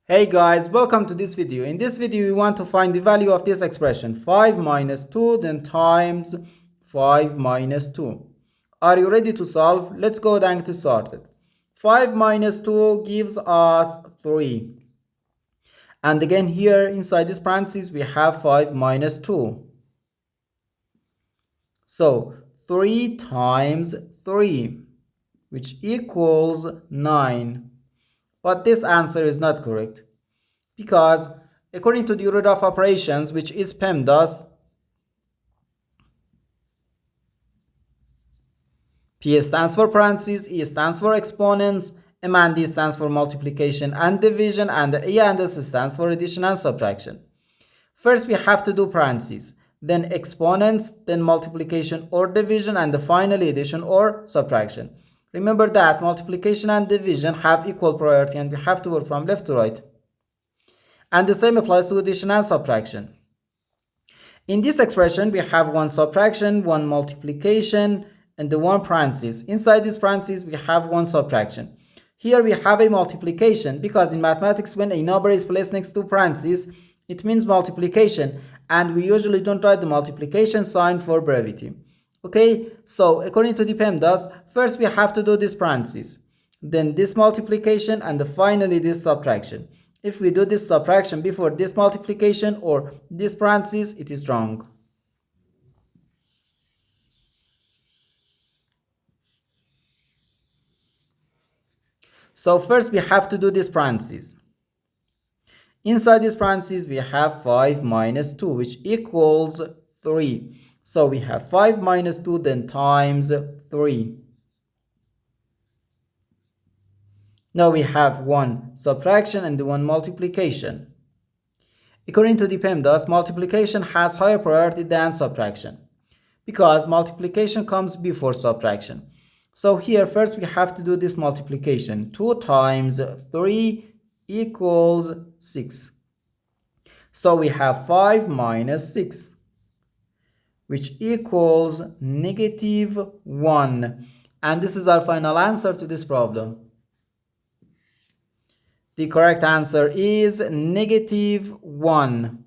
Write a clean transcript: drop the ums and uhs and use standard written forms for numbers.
Hey guys, welcome to this video. In this video, we want to find the value of this expression 5 minus 2 then times 5 minus 2. Are you ready to solve? Let's go and get started. 5 minus 2 gives us 3. And again here inside this parentheses we have 5 minus 2. So 3 times 3 which equals 9. But this answer is not correct because according to the order of operations, which is PEMDAS, P stands for parentheses, E stands for exponents, M and D stands for multiplication and division, and A and S stands for addition and subtraction. First we have to do parentheses, then exponents, then multiplication or division, and finally addition or subtraction. Remember that multiplication and division have equal priority and we have to work from left to right. And the same applies to addition and subtraction. In this expression, we have one subtraction, one multiplication, and the one parenthesis. Inside this parenthesis, we have one subtraction. Here we have a multiplication because in mathematics, when a number is placed next to parentheses, it means multiplication, and we usually don't write the multiplication sign for brevity. Okay, so according to the PEMDAS, first we have to do this parentheses, then this multiplication, and finally this subtraction. If we do this subtraction before this multiplication or this parentheses, it is wrong. So first we have to do this parentheses. Inside this parentheses we have 5 minus 2 which equals 3. So we have 5 minus 2 then times 3. Now we have one subtraction and one multiplication. According to the PEMDAS, multiplication has higher priority than subtraction because multiplication comes before subtraction. So here first we have to do this multiplication. 2 times 3 equals 6. So we have 5 minus 6. Which equals negative 1. And this is our final answer to this problem. The correct answer is negative 1.